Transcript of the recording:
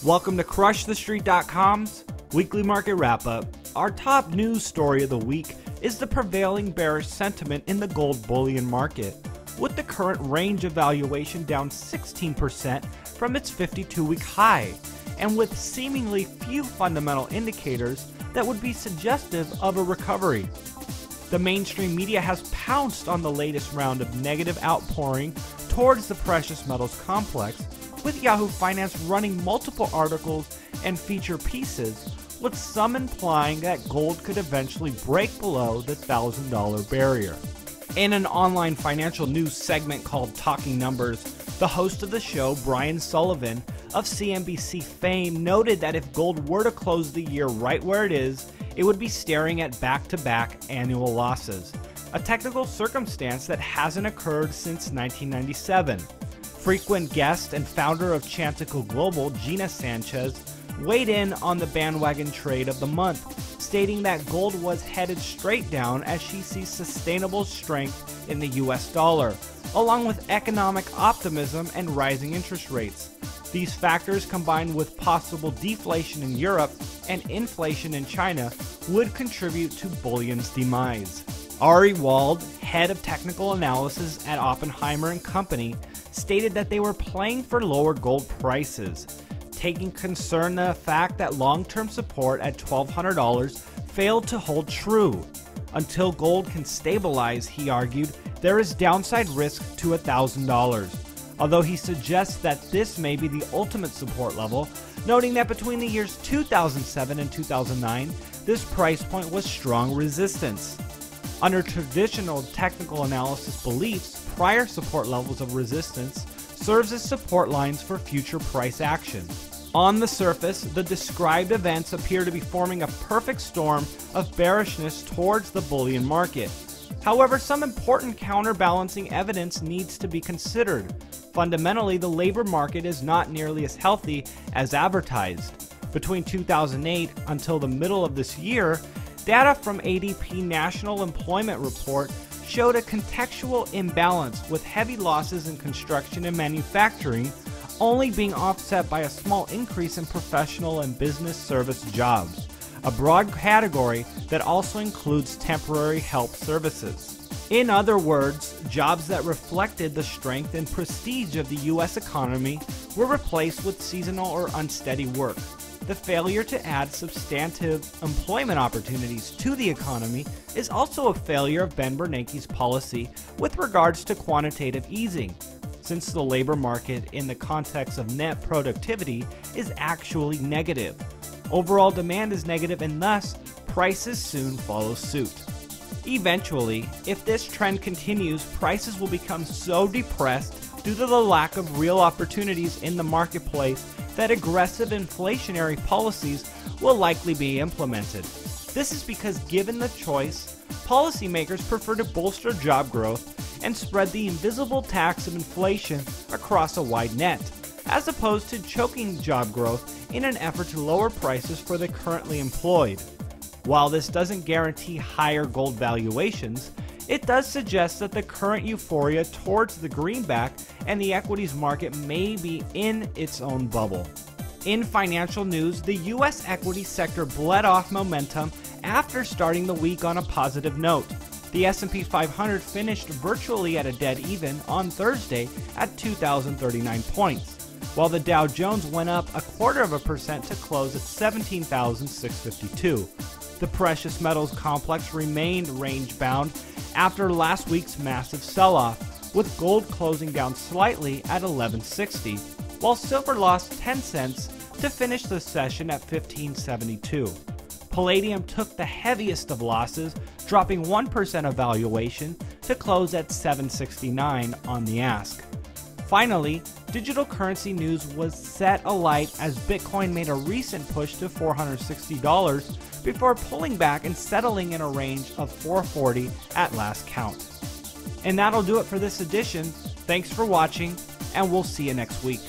Welcome to CrushTheStreet.com's weekly market wrap-up. Our top news story of the week is the prevailing bearish sentiment in the gold bullion market, with the current range of valuation down 16% from its 52-week high, and with seemingly few fundamental indicators that would be suggestive of a recovery. The mainstream media has pounced on the latest round of negative outpouring towards the precious metals complex, with Yahoo Finance running multiple articles and feature pieces, with some implying that gold could eventually break below the $1,000 barrier. In an online financial news segment called Talking Numbers, the host of the show, Brian Sullivan of CNBC fame, noted that if gold were to close the year right where it is, it would be staring at back-to-back annual losses, a technical circumstance that hasn't occurred since 1997. Frequent guest and founder of Chantico Global, Gina Sanchez, weighed in on the bandwagon trade of the month, stating that gold was headed straight down as she sees sustainable strength in the US dollar, along with economic optimism and rising interest rates. These factors, combined with possible deflation in Europe and inflation in China, would contribute to bullion's demise. Ari Wald, head of technical analysis at Oppenheimer & Company, stated that they were playing for lower gold prices, taking concern in the fact that long-term support at $1,200 failed to hold true. Until gold can stabilize, he argued, there is downside risk to $1,000, although he suggests that this may be the ultimate support level, noting that between the years 2007 and 2009, this price point was strong resistance. Under traditional technical analysis beliefs, prior support levels of resistance serves as support lines for future price action. On the surface, the described events appear to be forming a perfect storm of bearishness towards the bullion market. However, some important counterbalancing evidence needs to be considered. Fundamentally, the labor market is not nearly as healthy as advertised. Between 2008 until the middle of this year, data from ADP National Employment Report showed a contextual imbalance, with heavy losses in construction and manufacturing only being offset by a small increase in professional and business service jobs, a broad category that also includes temporary help services. In other words, jobs that reflected the strength and prestige of the U.S. economy were replaced with seasonal or unsteady work. The failure to add substantive employment opportunities to the economy is also a failure of Ben Bernanke's policy with regards to quantitative easing, since the labor market in the context of net productivity is actually negative. Overall demand is negative, and thus prices soon follow suit. Eventually, if this trend continues, prices will become so depressed due to the lack of real opportunities in the marketplace that aggressive inflationary policies will likely be implemented. This is because, given the choice, policymakers prefer to bolster job growth and spread the invisible tax of inflation across a wide net, as opposed to choking job growth in an effort to lower prices for the currently employed. While this doesn't guarantee higher gold valuations, it does suggest that the current euphoria towards the greenback and the equities market may be in its own bubble. In financial news, the U.S. equity sector bled off momentum after starting the week on a positive note. The S&P 500 finished virtually at a dead even on Thursday at 2,039 points, while the Dow Jones went up 0.25% to close at 17,652. The precious metals complex remained range-bound after last week's massive sell-off, with gold closing down slightly at $11.60, while silver lost 10 cents to finish the session at $15.72. Palladium took the heaviest of losses, dropping 1% of valuation to close at $7.69 on the ask. Finally, digital currency news was set alight as Bitcoin made a recent push to $460 before pulling back and settling in a range of $440 at last count. And that'll do it for this edition. Thanks for watching, and we'll see you next week.